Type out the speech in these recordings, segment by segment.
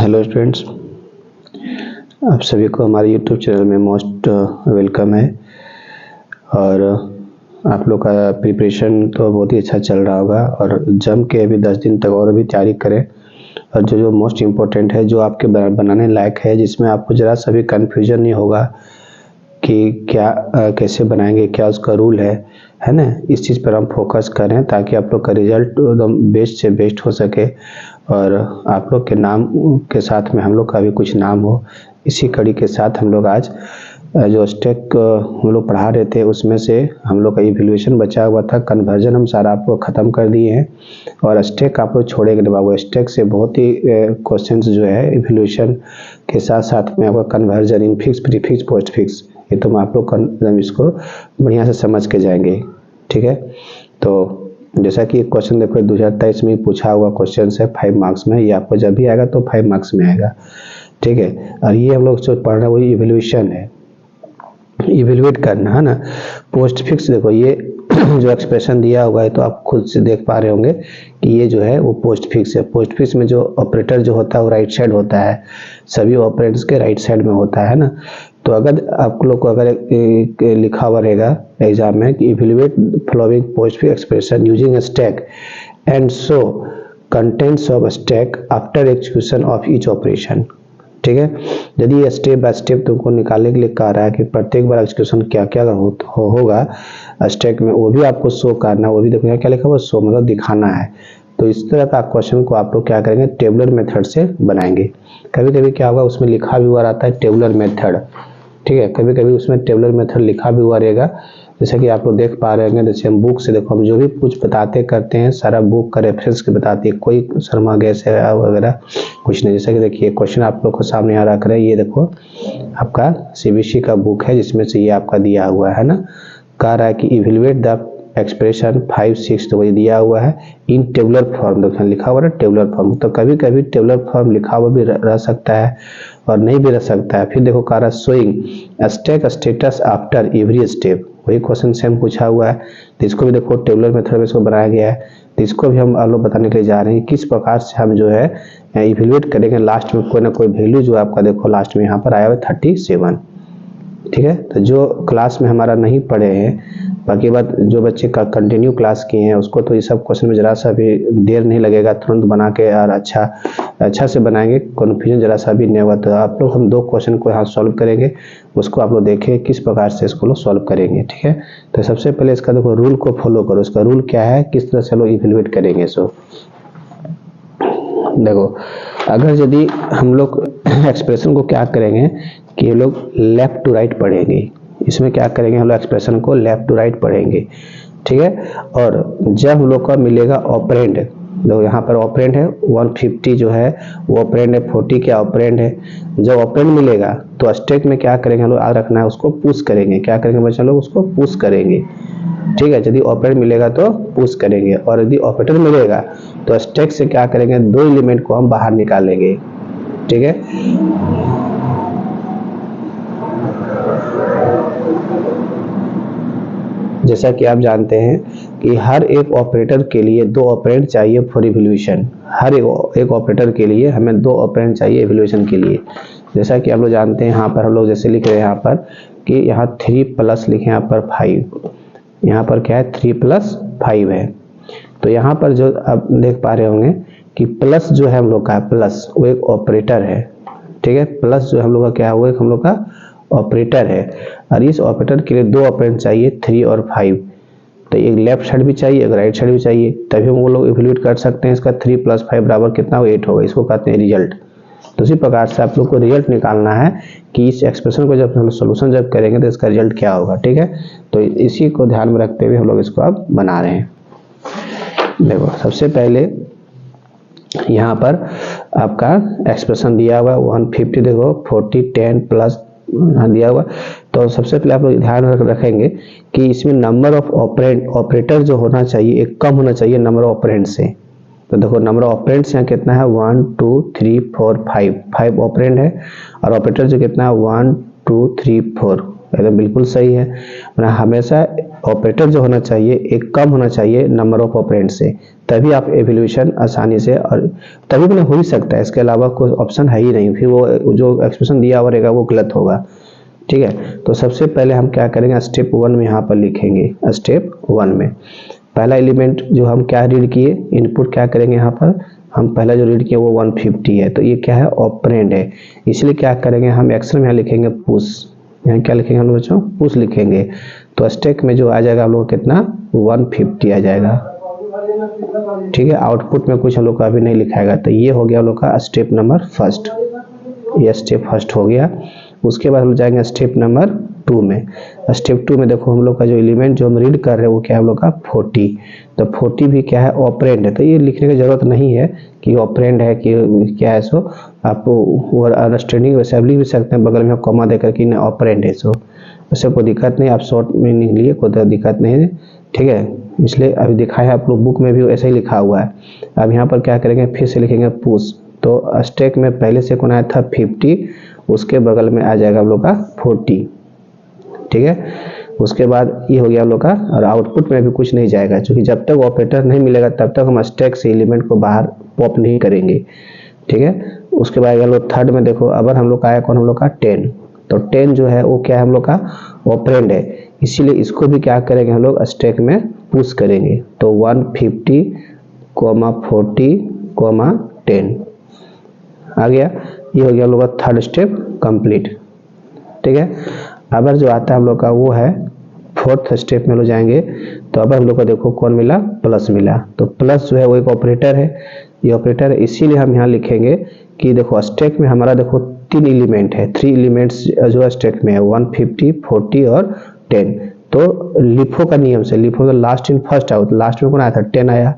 Hello students, आप सभी को हमारे यूट्यूब चैनल में मोस्ट वेलकम है। और आप लोग का प्रिपरेशन तो बहुत ही अच्छा चल रहा होगा और जम के अभी 10 दिन तक और भी तैयारी करें। और जो मोस्ट इम्पोर्टेंट है, जो आपके बनाने लायक है, जिसमें आपको ज़रा सा भी कन्फ्यूजन नहीं होगा कि क्या कैसे बनाएंगे, क्या उसका रूल है ना। इस चीज़ पर हम फोकस करें ताकि आप लोग का रिजल्ट एकदम बेस्ट से बेस्ट हो सके और आप लोग के नाम के साथ में हम लोग का भी कुछ नाम हो। इसी कड़ी के साथ हम लोग आज जो स्टैक हम लोग पढ़ा रहे थे उसमें से हम लोग का इवैल्यूएशन बचा हुआ था, कन्वर्जन हम सारा आप लोग ख़त्म कर दिए हैं और स्टैक आप लोग छोड़ेंगे नहीं बाबू। स्टैक से बहुत ही क्वेश्चंस जो है इवैल्यूएशन के साथ साथ में आपका कन्वर्जन, इनफिक्स, प्रीफिक्स, पोस्टफिक्स, ये तो आप लोग इसको बढ़िया से समझ के जाएंगे। ठीक है, तो जैसा कि क्वेश्चन देखो 2023 में पूछा हुआ क्वेश्चन है 5 मार्क्स में, ये आपको जब भी आएगा तो 5 मार्क्स में आएगा। ठीक है, और ये हम लोग जो पढ़ रहे हैं वही इवैल्यूएशन है, इवैल्यूएट करना है ना। पोस्ट फिक्स देखो ये जो एक्सप्रेशन दिया हुआ है तो आप खुद से देख पा रहे होंगे कि ये जो है वो पोस्ट फिक्स है। पोस्ट फिक्स में जो ऑपरेटर जो होता है वो राइट साइड होता है, सभी ऑपरेटर्स के राइट साइड में होता है ना। तो अगर आप लोग को अगर लिखा हुआ रहेगा एग्जाम में कि evaluate following post fix expression using stack and so contents of stack after execution of each operation. ठीक है, यदि ये स्टेप बाय स्टेप तुमको निकालने के लिए कह रहा है कि प्रत्येक बार एग्जीक्यूशन क्या क्या होगा स्टैक में, वो भी आपको शो करना, वो भी देखो क्या लिखा हुआ शो मतलब दिखाना है। तो इस तरह का क्वेश्चन को आप लोग क्या करेंगे, टेबुलर मेथड से बनाएंगे। कभी कभी क्या होगा उसमें लिखा भी हुआ रहता है टेबुलर मेथड। ठीक है, कभी कभी उसमें टेबुलर मेथड लिखा भी हुआ रहेगा, जैसे कि आप लोग देख पा रहे हैं। जैसे हम बुक से देखो, हम जो भी कुछ बताते करते हैं सारा बुक का रेफरेंस के बताते हैं, कोई शर्मा गैस है वगैरह कुछ नहीं। जैसे कि देखिए क्वेश्चन आप लोग को सामने यहाँ रख रहे हैं, ये देखो आपका सीबीएसई का बुक है जिसमें से ये आपका दिया हुआ है ना। कह रहा है कि इवैल्यूएट द एक्सप्रेशन 5, 6, तो वही दिया हुआ है इन टेबुलर फॉर्म। देखो लिखा हुआ है टेबुलर फॉर्म, तो कभी कभी टेबुलर फॉर्म लिखा हुआ भी रह सकता है और नहीं भी रह सकता है। फिर देखो कह रहा है showing stack status after every step, वही क्वेश्चन सेम पूछा हुआ है। तो इसको भी देखो टेबुलर मेथड में इसको बनाया गया है। तो इसको भी हम आप लोग बताने के लिए जा रहे हैं किस प्रकार से हम जो है इवैल्यूएट करेंगे। लास्ट में कोई ना कोई वैल्यू जो आपका देखो लास्ट में यहाँ पर आया हुआ 37। ठीक है, तो जो क्लास में हमारा नहीं पढ़े हैं, बाकी बात जो बच्चे का कंटिन्यू क्लास किए हैं उसको तो ये सब क्वेश्चन में जरा सा भी देर नहीं लगेगा, तुरंत बना के और अच्छा से बनाएंगे, कन्फ्यूजन जरा सा भी नहीं होगा। तो आप लोग हम 2 क्वेश्चन को यहाँ सॉल्व करेंगे, उसको आप लोग देखें किस प्रकार से इसको लोग सॉल्व करेंगे। ठीक है, तो सबसे पहले इसका देखो रूल को फॉलो करो। इसका रूल क्या है, किस तरह से लोग इवैल्यूएट करेंगे। सो देखो, अगर यदि हम लोग एक्सप्रेशन को क्या करेंगे कि ये लोग लेफ्ट टू राइट पढ़ेंगे, इसमें क्या करेंगे हम लोग एक्सप्रेशन को लेफ्ट टू राइट पढ़ेंगे। ठीक है, और जब हम लोग का मिलेगा ऑपरेंड, देखो यहाँ पर ऑपरेंड है 150 जो है वो ऑपरेंड है, 40 क्या ऑपरेंड है। जब ऑपरेंड मिलेगा तो स्टैक में क्या करेंगे हम लोग याद रखना है, उसको पुश करेंगे। क्या करेंगे बच्चे लोग, उसको पुश करेंगे। ठीक है, यदि ऑपरेंड मिलेगा तो पुश करेंगे और यदि ऑपरेटर मिलेगा तो स्टैक से क्या करेंगे, 2 एलिमेंट को हम बाहर निकालेंगे। ठीक है, जैसा कि आप जानते हैं कि हर एक ऑपरेटर के लिए 2 ऑपरेंड चाहिए फॉर इवैल्यूएशन। हर एक ऑपरेटर के लिए हमें 2 ऑपरेंड चाहिए इवैल्यूएशन के लिए। जैसा कि आप लोग जानते हैं यहाँ पर हम लोग जैसे लिख रहे हैं यहाँ पर कि यहाँ 3 प्लस लिखे, यहाँ पर 5, यहाँ पर क्या है 3 + 5 है। तो यहाँ पर जो आप देख पा रहे होंगे कि प्लस जो है हम लोग का प्लस वो एक ऑपरेटर है। ठीक है, प्लस जो हम लोग का क्या है वो एक हम लोग का ऑपरेटर है और इस ऑपरेटर के लिए 2 ऑपरेंड चाहिए 3 और 5। तो एक लेफ्ट साइड भी चाहिए, एक राइट साइड भी चाहिए, तभी हम वो लोग इवैल्यूएट कर सकते हैं। इसका 3 + 5 बराबर कितना हो, 8 होगा। इसको कहते हैं रिजल्ट। तो इसी प्रकार से आप लोग को रिजल्ट निकालना है कि इस एक्सप्रेशन को जब हम सोल्यूशन जब करेंगे तो इसका रिजल्ट क्या होगा। ठीक है, तो इसी को ध्यान में रखते हुए हम लोग इसको अब बना रहे हैं। देखो सबसे पहले यहाँ पर आपका एक्सप्रेशन दिया हुआ 150, देखो 40, 10 प्लस दिया हुआ। तो सबसे पहले आप लोग ध्यान रखेंगे कि इसमें नंबर ऑफ ऑपरेटर जो होना चाहिए एक कम होना चाहिए नंबर ऑफ ऑपरेंड से। तो देखो नंबर ऑफ ऑपरेंड्स यहाँ कितना है 1, 2, 3, 4, 5 ऑपरेंड है और ऑपरेटर जो कितना है 1, 2, 3, 4 एकदम बिल्कुल सही है। हमेशा ऑपरेटर जो होना चाहिए एक कम होना चाहिए नंबर ऑफ ऑपरेंड से, तभी आप एवल्यूशन आसानी से, और तभी भी हो ही सकता है, इसके अलावा कोई ऑप्शन है ही नहीं, फिर वो जो एक्सप्रेशन दिया हुआ रहेगा वो गलत होगा। ठीक है, तो सबसे पहले हम क्या करेंगे, स्टेप 1 में यहाँ पर लिखेंगे। स्टेप 1 में पहला एलिमेंट जो हम क्या रीड किए, इनपुट क्या करेंगे, यहाँ पर हम पहला जो रीड किए वो 150 है, तो ये क्या है, ऑपरेंड है, इसलिए क्या करेंगे हम एक्सेल में यहाँ लिखेंगे पुश। यहाँ क्या लिखेंगे हम लोग बच्चों, पुश लिखेंगे, तो स्टैक में जो आ जाएगा हम लोग कितना, 150 आ जाएगा। ठीक है, आउटपुट में कुछ हम लोग का अभी नहीं लिखाएगा, तो ये हो गया हम लोग का स्टेप नंबर फर्स्ट, ये स्टेप फर्स्ट हो गया। उसके बाद हम जाएंगे स्टेप नंबर 2 में। स्टेप 2 में देखो हम लोग का जो एलिमेंट जो हम रीड कर रहे हैं वो क्या है हम लोग का 40, तो 40 भी क्या है, ऑपरेंड है, तो ये लिखने की जरूरत नहीं है कि ऑपरेंड है कि क्या है, सो आप वो अंडरस्टैंडिंग वैसे भी सकते हैं, बगल में कॉमा देकर कि ऑपरेंड है, सो उससे कोई दिक्कत नहीं, आप शॉर्ट मीनिंग लिए कोई दिक्कत नहीं है। ठीक है, इसलिए अभी दिखाया आप लोग बुक में भी ऐसे ही लिखा हुआ है। अब यहाँ पर क्या करेंगे, फिर से लिखेंगे पुश, तो स्टैक में पहले से कौन आया था 50, उसके बगल में आ जाएगा हम लोग का 40। ठीक है, उसके बाद ये हो गया हम लोग का, और आउटपुट में भी कुछ नहीं जाएगा, क्योंकि जब तक ऑपरेटर नहीं मिलेगा तब तक हम स्टैक से एलिमेंट को बाहर पॉप नहीं करेंगे। ठीक है, उसके बाद हम लोग थर्ड में देखो, अगर हम लोग का आया कौन, हम लोग का 10, तो 10 जो है वो क्या है हम लोग का ऑपरेंड है, इसीलिए इसको भी क्या करेंगे हम लोग स्टैक में पुश करेंगे, तो 150, 40, 10 आ गया। ये हो गया हम लोग का थर्ड स्टेप कंप्लीट। ठीक है, अगर जो आता है हम लोग का वो है फोर्थ स्टेप में लोग जाएंगे, तो अब हम लोग को देखो कौन मिला, प्लस मिला, तो प्लस जो है वो एक ऑपरेटर है, ये ऑपरेटर है, इसीलिए हम यहाँ लिखेंगे कि देखो स्टैक में हमारा देखो 3 एलिमेंट है, 3 एलिमेंट्स जो स्टैक में है 150, 40 और 10, तो लिफो का नियम से, लिफो का last in first out, last में कौन आया था 10 आया,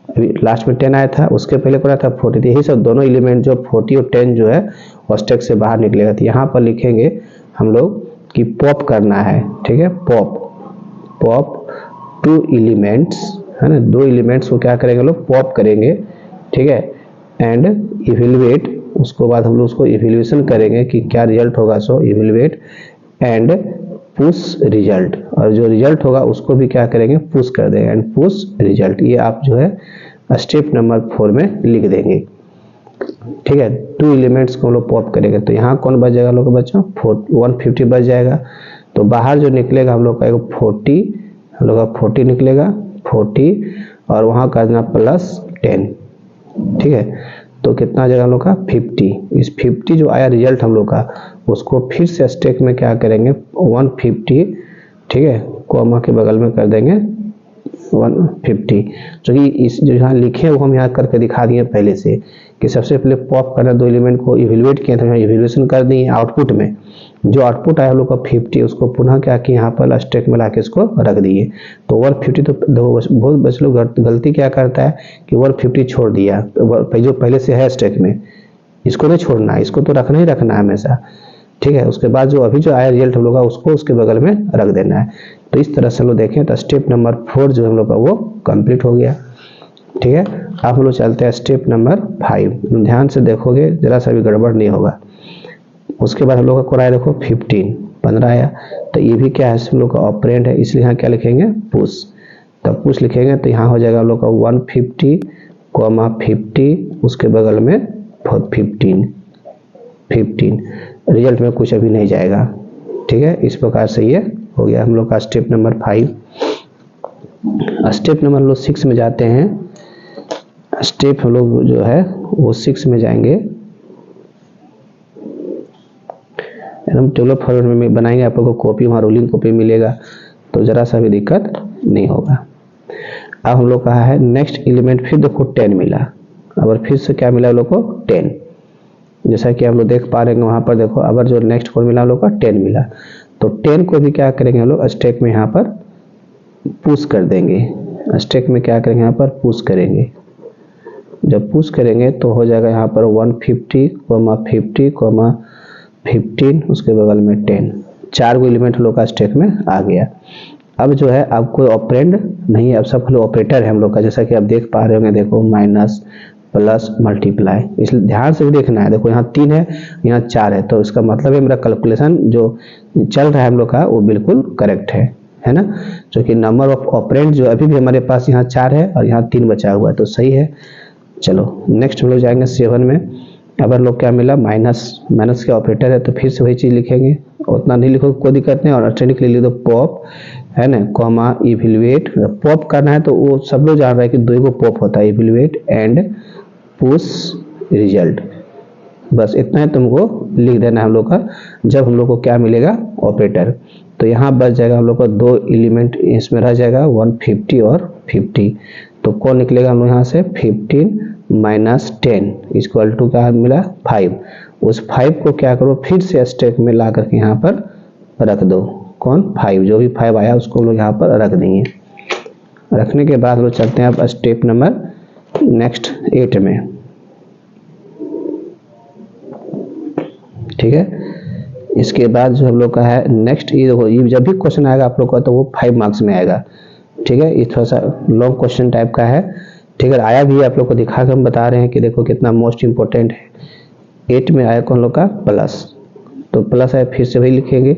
अभी लास्ट में 10 आया था, उसके पहले कौन आया था 40, यही सब दोनों एलिमेंट जो 40 और 10 जो है स्टैक से बाहर निकलेगा, तो यहाँ पर लिखेंगे हम लोग कि पॉप करना है। ठीक है, पॉप 2 एलिमेंट्स है ना, 2 एलिमेंट्स को क्या करेंगे लोग, पॉप करेंगे। ठीक है, एंड इवेलुएट, उसको बाद हम लोग उसको इवेल्यूएशन करेंगे कि क्या रिजल्ट होगा, सो इवेलुएट एंड पुश रिजल्ट, और जो रिजल्ट होगा उसको भी क्या करेंगे, पुश कर देंगे, एंड पुश रिजल्ट, ये आप जो है स्टेप नंबर 4 में लिख देंगे। ठीक है, 2 एलिमेंट्स को हम लोग पॉप करेंगे, तो यहाँ कौन बच जाएगा लोग बच्चों, 150 बच जाएगा, तो बाहर जो निकलेगा हम लोग का 40, हम लोग का 40 निकलेगा, 40 और वहाँ कर देना प्लस 10। ठीक है, तो कितना आ जाएगा हम लोग का 50, इस 50 जो आया रिजल्ट हम लोग का, उसको फिर से स्टैक में क्या करेंगे 150, ठीक है, कॉमा के बगल में कर देंगे 150, जो कि इस जो यहाँ लिखे वो हम यहाँ करके दिखा दिए पहले से, कि सबसे पहले पॉप करना 2 एलिमेंट को इवेलुएट किया था, इवेल्युएशन कर दिए, आउटपुट में जो आउटपुट आया हम लोग का 50, उसको पुनः क्या किया यहाँ पर स्टैक में लाके इसको रख दिए, तो 150, तो बहुत बच लोग गलती क्या करता है कि 150 छोड़ दिया, जो पहले से है स्टैक में, इसको नहीं छोड़ना है, इसको तो रखना ही रखना है हमेशा। ठीक है, उसके बाद जो अभी जो आया रिजल्ट हम लोग का उसको उसके बगल में रख देना है, तो इस तरह से हम लोग देखें तो स्टेप नंबर 4 जो हम लोग का वो कंप्लीट हो गया। ठीक है, आप लोग चलते हैं स्टेप नंबर 5, ध्यान से देखोगे जरा सा भी गड़बड़ नहीं होगा। उसके बाद हम लोग का कोड आया देखो 15 आया, तो ये भी क्या है हम लोग का ऑपरेंड है, इसलिए यहाँ क्या लिखेंगे पुश, तब पुश लिखेंगे तो यहाँ हो जाएगा हम लोग का 150, 50, उसके बगल में 15, रिजल्ट में कुछ अभी नहीं जाएगा। ठीक है, इस प्रकार से ये हो गया हम लोग का स्टेप नंबर 5। स्टेप नंबर लोग 6 में जाते हैं, स्टेप हम लोग जो है वो 6 में जाएंगे, एकदम टेबल फॉर्मेट में बनाएंगे, आप लोग को कॉपी वहाँ रोलिंग कॉपी मिलेगा, तो जरा सा भी दिक्कत नहीं होगा। अब हम लोग कहा है नेक्स्ट एलिमेंट, फिर देखो 10 मिला, और फिर से क्या मिला हम लोग को 10, जैसा कि आप लोग देख पा रहे हैं वहाँ पर देखो, अगर जो नेक्स्ट कोड मिला हम लोग का 10 मिला, तो 10 को भी क्या करेंगे हम लोग स्टैक में यहाँ पर पुश कर देंगे, स्टैक में क्या करेंगे यहाँ पर पुश करेंगे, जब पुश करेंगे तो हो जाएगा यहाँ पर 150, 50, 15, उसके बगल में 10, 4 गो एलिमेंट लोग का स्टैक में आ गया। अब जो है अब कोई ऑपरेंड नहीं है, अब सब लोग ऑपरेटर है हम लोग का, जैसा कि आप देख पा रहे होंगे, देखो माइनस, प्लस मल्टीप्लाई। इसलिए ध्यान से भी देखना है। देखो यहाँ 3 है, यहाँ 4 है, तो इसका मतलब है मेरा कैलकुलेशन जो चल रहा है हम लोग का वो बिल्कुल करेक्ट है ना। क्योंकि नंबर ऑफ ऑपरेंड जो अभी भी हमारे पास यहाँ 4 है और यहाँ 3 बचा हुआ है, तो सही है। चलो नेक्स्ट हम लोग जाएंगे 7 में। अब हम लोग क्या मिला, माइनस के ऑपरेटर है, तो फिर से वही चीज़ लिखेंगे, उतना नहीं लिखो कोई दिक्कत नहीं। और अल्टरनेटिव के लिए लिख दो पॉप, है ना, कॉमा इवैल्यूएट। पॉप करना है तो वो सब लोग जान रहे हैं कि 2 को पॉप होता है, इवैल्यूएट एंड पुश रिजल्ट। बस इतना है तुमको लिख देना है हम लोग का, जब हम लोग को क्या मिलेगा, ऑपरेटर। तो यहाँ बच जाएगा हम लोग का 2 एलिमेंट इसमें रह जाएगा, 150 और 50। तो कौन निकलेगा हम लोग यहाँ से, 15 माइनस 10 इक्वल टू क्या मिला, 5। उस 5 को क्या करो, फिर से स्टेप में ला करके यहाँ पर रख दो। कौन, 5, जो भी 5 आया उसको हम लोग यहाँ पर रख देंगे। रखने के बाद हम लोग चलते हैं अब स्टेप नंबर नेक्स्ट 8 में। ठीक है, इसके बाद जो हम लोग का है नेक्स्ट, ये देखो ये जब भी क्वेश्चन आएगा आप लोग का तो वो 5 मार्क्स में आएगा। ठीक है, ये थोड़ा सा लॉन्ग क्वेश्चन टाइप का है। ठीक है, आया भी आप लोग को दिखा कर हम बता रहे हैं कि देखो कितना मोस्ट इंपोर्टेंट है। 8 में आया कौन लोग का, प्लस। तो प्लस है, फिर से वही लिखेंगे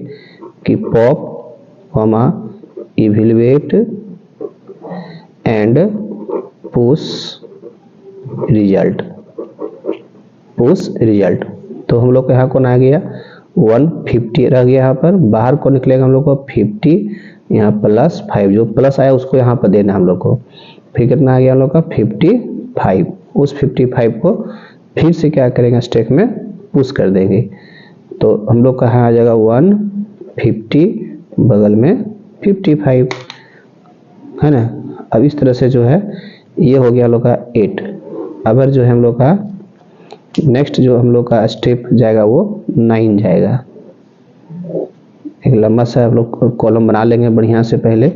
कि pop comma evaluate and push result, push result. तो हम लोग का यहाँ कौन आ गया, 150 रह गया। यहाँ पर बाहर को निकलेगा हम लोग को 50, यहाँ प्लस 5, जो प्लस आया उसको यहाँ पर देना हम लोग को। फिर कितना आ गया हम लोग का, 55। उस 55 को फिर से क्या करेंगे, स्टेक में पुश कर देंगे। तो हम लोग का यहाँ आ जाएगा 150 बगल में 55, है ना। अब इस तरह से जो है ये हो गया हम लोग का 8। अब जो है हम लोग का नेक्स्ट जो हम लोग का स्टेप जाएगा वो 9 जाएगा। एक लंबा सा हम लोग कॉलम बना लेंगे बढ़िया से पहले,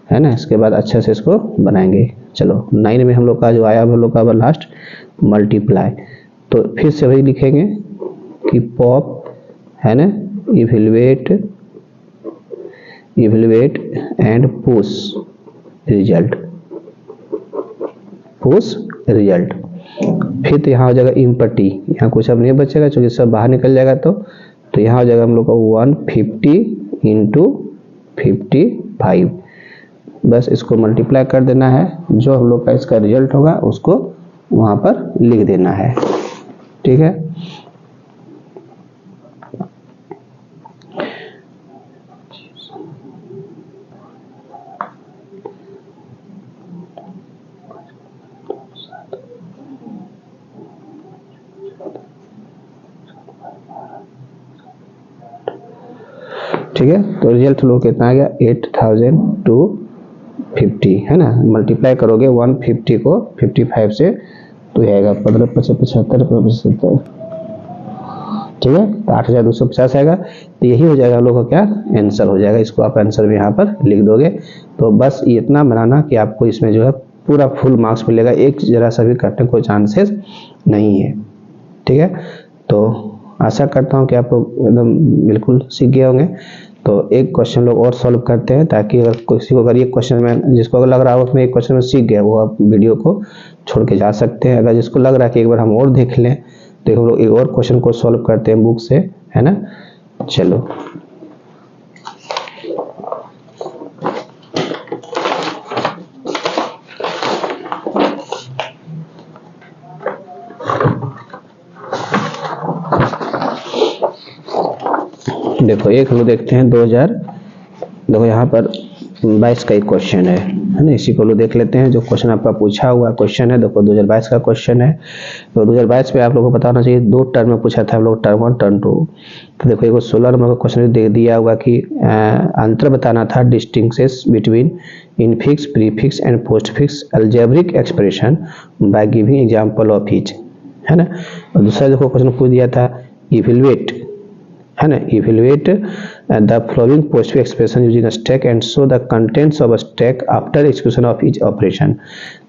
है ना, इसके बाद अच्छे से इसको बनाएंगे। चलो 9 में हम लोग का जो आया हम लोग का लास्ट मल्टीप्लाई। तो फिर से वही लिखेंगे कि पॉप, है ना, evaluate and push result, push result. फिर तो यहाँ हो जाएगा इम्पटी, यहाँ कुछ अब नहीं बचेगा क्योंकि सब बाहर निकल जाएगा। तो यहाँ हो जाएगा हम लोग का 150 इंटू 55। बस इसको मल्टीप्लाई कर देना है, जो हम लोग का इसका रिजल्ट होगा उसको वहाँ पर लिख देना है। ठीक है, ठीक है। तो रिजल्ट लोग कितना आ गया, 8250, है ना। मल्टीप्लाई करोगे 150 को 55 से तो ये आएगा 15 75 ठीक है, तो 8250 आएगा। तो यही हो जाएगा हम लोग का क्या आंसर हो जाएगा। इसको आप आंसर भी यहाँ पर लिख दोगे। तो बस इतना बनाना कि आपको इसमें जो है पूरा फुल मार्क्स मिलेगा, एक जरा सा भी कटने कोई चांसेस नहीं है। ठीक है, तो आशा करता हूँ कि आप लोग एकदम बिल्कुल सीख गए होंगे। तो एक क्वेश्चन लोग और सॉल्व करते हैं, ताकि अगर किसी को अगर ये क्वेश्चन में जिसको अगर लग रहा हो उसमें एक क्वेश्चन में सीख गया, वो आप वीडियो को छोड़ के जा सकते हैं। अगर जिसको लग रहा है कि एक बार हम और देख लें, तो हम लोग एक और क्वेश्चन को सॉल्व करते हैं बुक से, है ना। चलो देखो एक हम लोग देखते हैं 2000, देखो यहाँ पर 22 का एक क्वेश्चन है ना। इसी को लोग देख लेते हैं। जो क्वेश्चन आपका पूछा हुआ क्वेश्चन है, देखो 2022 का क्वेश्चन है। तो 2022 में आप लोगों को पता होना चाहिए 2 टर्म में पूछा था हम लोग, टर्म 1 टर्म 2। तो देखो एक 16 नंबर का क्वेश्चन दे दिया हुआ कि अंतर बताना था, distinctions between infix, prefix and postfix algebraic expression by giving example of each, है ना। और दूसरा देखो क्वेश्चन पूछ दिया था इवैल्यूएट, है ना, evaluate the flowing postfix expression using stack and show the contents of stack after execution of each operation.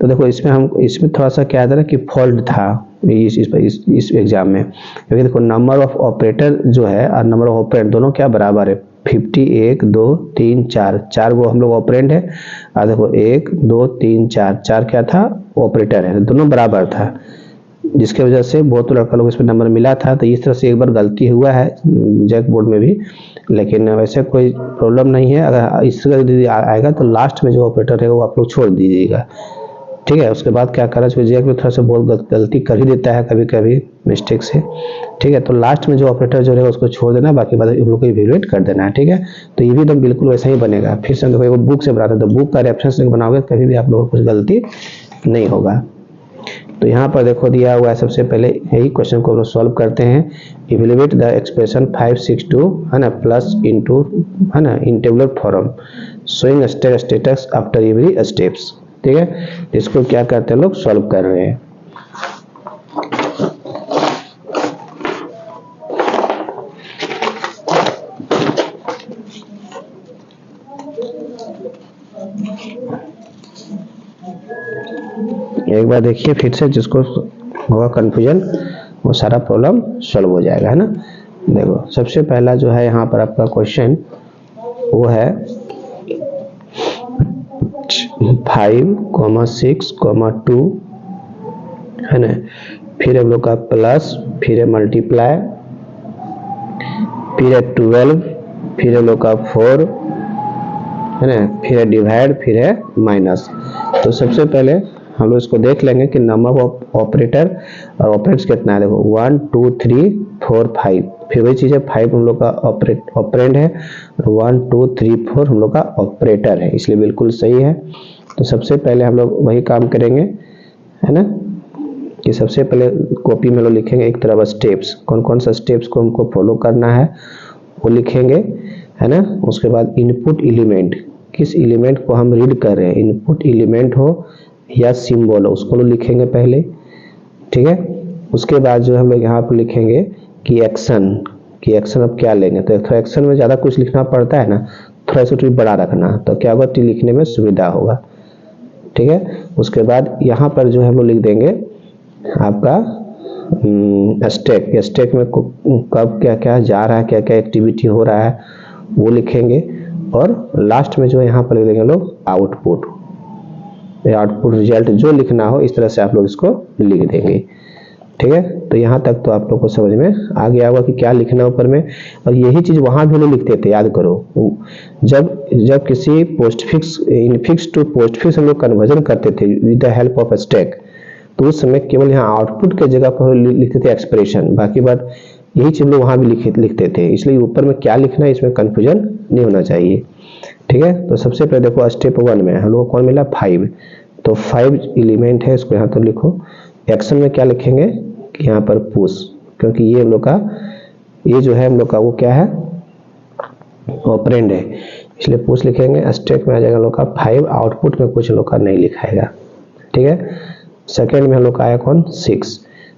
तो देखो इसमें थोड़ा सा क्या था कि फॉल्ट था इस एग्जाम में, क्योंकि देखो नंबर ऑफ ऑपरेटर जो है और नंबर ऑफ ऑपरेंड दोनों क्या बराबर है, 50 1 2 3 4 वो हम लोग ऑपरेंड है, और देखो 1 2 3 4 क्या था ऑपरेटर है, दोनों बराबर था। जिसके वजह से बहुत लड़का लोग इसमें नंबर मिला था। तो इस तरह से एक बार गलती हुआ है जैक बोर्ड में भी, लेकिन वैसे कोई प्रॉब्लम नहीं है। अगर इस तरह यदि आएगा तो लास्ट में जो ऑपरेटर है वो आप लोग छोड़ दीजिएगा, ठीक है। उसके बाद क्या करना चाहिए, जैक में थोड़ा सा बहुत गलती कर ही देता है कभी कभी मिस्टेक से, ठीक है। तो लास्ट में जो ऑपरेटर जो रहेगा उसको छोड़ देना, बाकी बात हम लोग को इवैल्यूएट कर देना है, ठीक है। तो ये भी एकदम बिल्कुल वैसा ही बनेगा। फिर से देखो बुक से बनाते हैं तो बुक का रेफरेंस बनाओगे कभी भी आप लोगों को कुछ गलती नहीं होगा। तो यहाँ पर देखो दिया हुआ है, सबसे पहले यही क्वेश्चन को हम लोग सॉल्व करते हैं। इवैल्यूएट द एक्सप्रेशन 562 है ना प्लस इनटू है ना इन tabular form showing status after every steps, ठीक है। इसको क्या करते हैं लोग सॉल्व कर रहे हैं। एक बार देखिए फिर से, जिसको होगा कंफ्यूजन वो सारा प्रॉब्लम सॉल्व हो जाएगा, है ना। देखो सबसे पहला जो है यहाँ पर आपका क्वेश्चन वो है 5,6,2 है ना, फिर हम लोग का प्लस, फिर है मल्टीप्लाई, फिर है 12, फिर हम लोग का 4 है ना, फिर है डिवाइड, फिर है माइनस। तो सबसे पहले हम लोग इसको देख लेंगे कि नंबर ऑफ ऑपरेटर और ऑपरेंड्स कितना है। देखो 1 2 3 4 5, फिर वही चीज़ है 5 हम लोग का ऑपरेंड है और 1 2 3 4 हम लोग का ऑपरेटर है, इसलिए बिल्कुल सही है। तो सबसे पहले हम लोग वही काम करेंगे, है ना, कि सबसे पहले कॉपी में लोग लिखेंगे एक तरफ स्टेप्स, कौन कौन सा स्टेप्स को हमको फॉलो करना है वो लिखेंगे, है ना। उसके बाद इनपुट एलिमेंट, किस एलिमेंट को हम रीड कर रहे हैं, इनपुट एलिमेंट हो या सिंबल हो उसको लोग लिखेंगे पहले, ठीक है। उसके बाद जो हम लोग यहाँ पर लिखेंगे कि एक्शन अब क्या लेंगे। तो थोड़ा एक्शन में ज़्यादा कुछ लिखना पड़ता है ना, थोड़ा सा ट्री बड़ा रखना, तो क्या होगा लिखने में सुविधा होगा, ठीक है। उसके बाद यहाँ पर जो है हम लोग लिख देंगे आपका स्टैक में कब क्या क्या जा रहा है, क्या क्या एक्टिविटी हो रहा है वो लिखेंगे। और लास्ट में जो यहाँ पर लिख देंगे लोग आउटपुट रिजल्ट जो लिखना हो, इस तरह से आप लोग इसको लिख देंगे, ठीक है। तो यहाँ तक तो आप लोग को समझ में आ गया होगा कि क्या लिखना है ऊपर में। और यही चीज वहां भी लोग लिखते थे, याद करो, जब किसी पोस्टफिक्स इनफिक्स टू पोस्टफिक्स हम लोग कन्वर्जन करते थे with the help of stack, तो उस समय केवल यहाँ आउटपुट के जगह पर लिखते थे एक्सप्रेशन, बाकी बात यही चीज लोग वहां भी लिखते थे। इसलिए ऊपर में क्या लिखना है इसमें कंफ्यूजन नहीं होना चाहिए, ठीक है। तो सबसे पहले देखो स्टेप 1 में हम लोग को कौन मिला 5, तो 5 एलिमेंट है, इसको यहाँ तो लिखो। एक्शन में क्या लिखेंगे कि यहाँ पर पुश, क्योंकि ये हम लोग का ये जो है हम लोग का वो क्या है ऑपरेंड है, इसलिए पुश लिखेंगे। स्टैक में आ जाएगा हम लोग का 5, आउटपुट में कुछ लोग का नहीं लिखाएगा, ठीक है। सेकेंड में हम लोग का आया कौन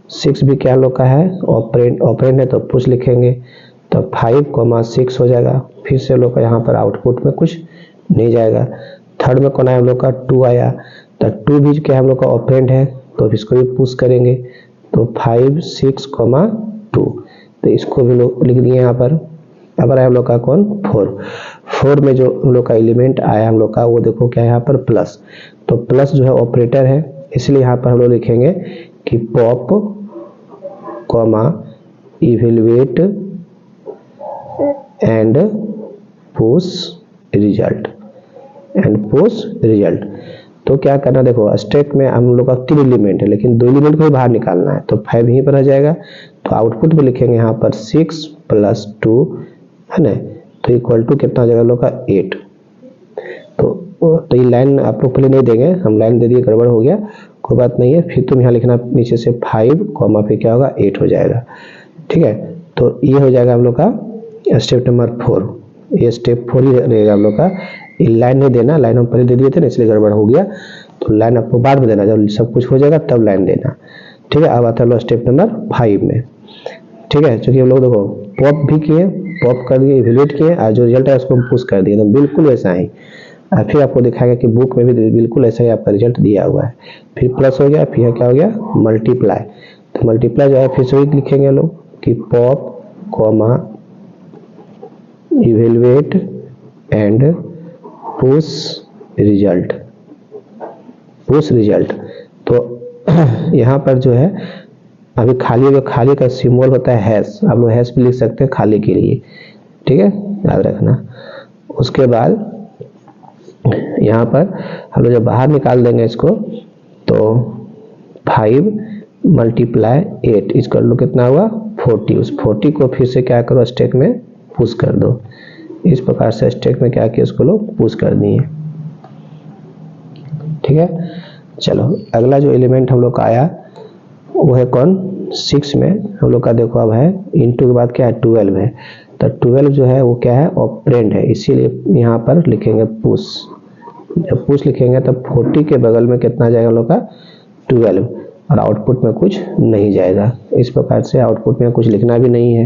6 भी क्या लोग का है ऑपरेंड है, तो पुश लिखेंगे, तो 5,6 हो जाएगा। फिर से लोग का यहाँ पर आउटपुट में कुछ नहीं जाएगा। थर्ड में कौन आया हम लोग का 2 आया, तो 2 भी क्या हम लोग का ऑपरेंड है, तो इसको भी पुश करेंगे, तो 5 6, 2, तो इसको भी लोग लिख दिए यहाँ पर। अब आया हम लोग का कौन 4 में जो हम लोग का एलिमेंट आया हम लोग का वो देखो क्या है यहाँ पर प्लस, तो प्लस जो है ऑपरेटर है, इसलिए यहाँ पर हम लोग लिखेंगे कि pop evaluate and push result. तो क्या करना, देखो स्टैक में हम लोग का 3 एलिमेंट है, लेकिन 2 एलिमेंट को ही बाहर निकालना है, तो 5 यहीं पर आ जाएगा। तो आउटपुट में लिखेंगे यहाँ पर 6 + 2 है ना, तो इक्वल टू कितना आ जाएगा लोग का 8। तो ये लाइन आप लोग पहले नहीं देंगे, हम लाइन दे दिए, गड़बड़ हो गया, कोई बात नहीं है। फिर तुम यहाँ लिखना नीचे से 5, फिर क्या होगा 8 हो जाएगा, ठीक है। तो ये हो जाएगा हम लोग का स्टेप नंबर 4, ये स्टेप 4 ही रहेगा हम लोग का। ये लाइन नहीं देना, लाइन हम पहले दे दिए थे ना इसलिए गड़बड़ हो गया, तो लाइन आपको बाद में देना, जब सब कुछ हो जाएगा तब लाइन देना, ठीक है। अब आता है स्टेप नंबर 5 में, ठीक है। चूंकि हम लोग देखो पॉप भी किए, पॉप कर दिए, इवैल्यूएट किए, और जो रिजल्ट है उसको हम पुश कर दिए, तो बिल्कुल वैसा ही। फिर आपको दिखाएगा कि बुक में भी बिल्कुल ऐसा ही आपका रिजल्ट दिया हुआ है। फिर प्लस हो गया, फिर क्या हो गया मल्टीप्लाई, तो मल्टीप्लाई जो है फिर से लिखेंगे लोग कि pop evaluate and push result. तो यहाँ पर जो है अभी खाली का सिंबल होता है हैश, आप लोग हैश भी लिख सकते हैं खाली के लिए, ठीक है, याद रखना। उसके बाद यहाँ पर हम लोग जब बाहर निकाल देंगे इसको तो 5 मल्टीप्लाई 8 इसका लो कितना हुआ 40। उस 40 को फिर से क्या करो स्टैक में पुश कर दो। इस प्रकार से स्टैक में क्या किया उसको लोग पुश कर दिए, ठीक है। चलो अगला जो एलिमेंट हम लोग का आया वो है कौन 6 में हम लोग का देखो अब है इंटू के बाद क्या है 12 है। तो 12 जो है वो क्या है ऑपरेंड है, इसीलिए यहाँ पर लिखेंगे पुश। जब पुश लिखेंगे तब 40 के बगल में कितना जाएगा हम लोग का 12 और आउटपुट में कुछ नहीं जाएगा। इस प्रकार से आउटपुट में कुछ लिखना भी नहीं है।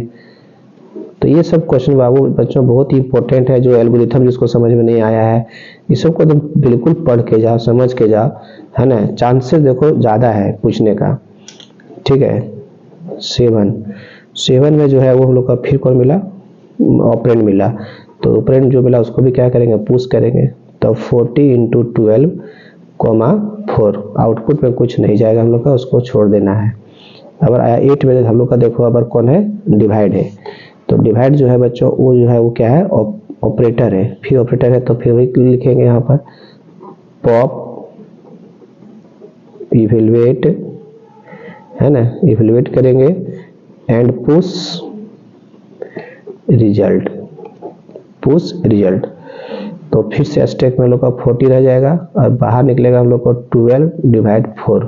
तो ये सब क्वेश्चन बाबू बच्चों बहुत ही इंपॉर्टेंट है। जो एल्गोरिथम जिसको समझ में नहीं आया है इस सब को तुम बिल्कुल पढ़ के जाओ, समझ के जाओ, है ना। चांसेस देखो ज़्यादा है पूछने का, ठीक है। 7 में जो है वो हम लोग का फिर कौन मिला ऑपरेंड मिला। तो ऑपरेंड जो मिला उसको भी क्या करेंगे पुश करेंगे। तो 40 इंटू 12 कोमा 4 आउटपुट में कुछ नहीं जाएगा हम लोग का, उसको छोड़ देना है। अगर आया 8 में हम लोग का देखो अगर कौन है डिवाइड है। तो डिवाइड जो है बच्चों वो जो है वो क्या है ऑपरेटर है, फिर ऑपरेटर है तो फिर वही लिखेंगे यहाँ पर पॉप इवेलुएट, है ना, इवेलुएट करेंगे and push result, push result. तो फिर से स्टैक में हम लोग का 40 रह जाएगा और बाहर निकलेगा हम लोग को 12 डिवाइड 4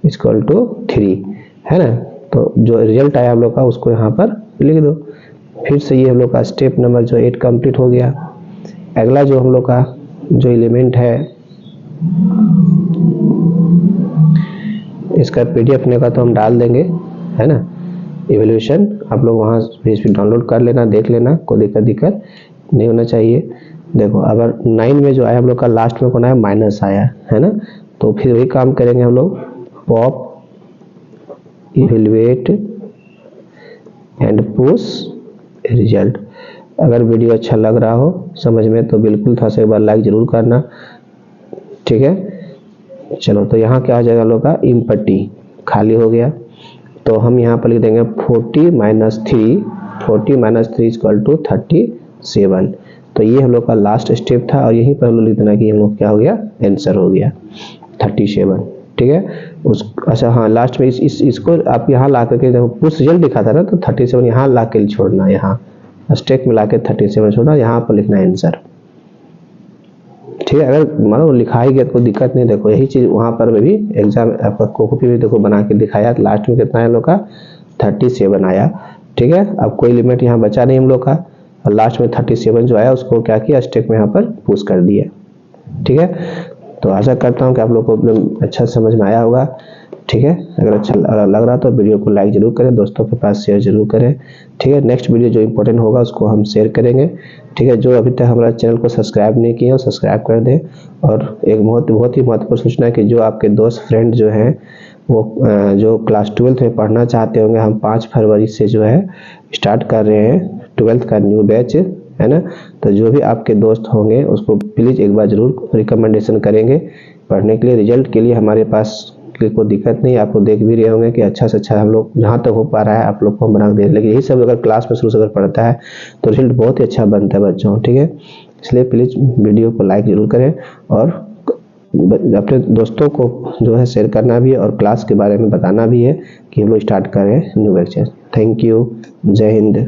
इक्वल टू 3, है ना। तो जो रिजल्ट आया हम लोग का उसको यहाँ पर लिख दो। फिर से ये हम लोग का स्टेप नंबर जो 8 कंप्लीट हो गया। अगला जो हम लोग का जो एलिमेंट है इसका PDF ने का तो हम डाल देंगे, है ना। इवैल्यूएशन आप लोग वहाँ भी डाउनलोड कर लेना, देख लेना, कोई दिक्कत नहीं होना चाहिए। देखो अगर 9 में जो आया हम लोग का लास्ट में कौन आया माइनस आया, है ना। तो फिर वही काम करेंगे हम लोग pop evaluate and push result. अगर वीडियो अच्छा लग रहा हो समझ में तो बिल्कुल थोड़ा सा एक बार लाइक जरूर करना, ठीक है। चलो तो यहाँ क्या आ जाएगा लोग का इम्पटी खाली हो गया। तो हम यहाँ पर लिख देंगे 40 माइनस 3 इक्वल टू 37। तो ये हम लोग का लास्ट स्टेप था और यहीं पर हम लोग लिख देना कि हम लोग क्या हो गया आंसर हो गया 37, ठीक है। अच्छा हाँ लास्ट में इसको आप यहाँ ला करके देखो पुश रिजल्ट दिखा था ना, तो 37 यहाँ ला के छोड़ना, यहाँ स्टेक में ला के 37 छोड़ना, यहाँ पर लिखना आंसर, ठीक है। अगर मानो लिखा ही गया तो कोई दिक्कत नहीं। देखो यही चीज वहाँ पर भी एग्जाम आपका कॉपी में देखो बना के दिखाया, लास्ट में कितना है हम लोग का 37 आया, ठीक है। अब कोई लिमिट यहाँ बचा नहीं हम लोग का और लास्ट में 37 जो आया उसको क्या किया स्टेक में यहाँ पर पुश कर दिया, ठीक है। तो आशा करता हूँ कि आप लोग को अच्छा समझ में आया होगा, ठीक है। अगर अच्छा लग रहा तो वीडियो को लाइक जरूर करें, दोस्तों के पास शेयर जरूर करें, ठीक है। नेक्स्ट वीडियो जो इंपॉर्टेंट होगा उसको हम शेयर करेंगे, ठीक है। जो अभी तक हमारा चैनल को सब्सक्राइब नहीं किया सब्सक्राइब कर दें। और एक बहुत ही महत्वपूर्ण सूचना है कि जो आपके दोस्त फ्रेंड जो हैं वो जो क्लास 12th में पढ़ना चाहते होंगे, हम 5 फरवरी से जो है स्टार्ट कर रहे हैं 12th का न्यू बैच, है ना। तो जो भी आपके दोस्त होंगे उसको प्लीज़ एक बार ज़रूर रिकमेंडेशन करेंगे पढ़ने के लिए। रिजल्ट के लिए हमारे पास कोई दिक्कत नहीं, आप लोग देख भी रहे होंगे कि अच्छा से अच्छा हम लोग जहाँ तक हो पा रहा है आप लोग को हम बना दे। लेकिन यही सब अगर क्लास में शुरू से अगर पढ़ता है तो रिजल्ट बहुत ही अच्छा बनता है बच्चों, ठीक है। इसलिए प्लीज़ वीडियो को लाइक जरूर करें और अपने दोस्तों को जो है शेयर करना भी है और क्लास के बारे में बताना भी है कि हम लोग स्टार्ट करें न्यू बैच। थैंक यू, जय हिंद।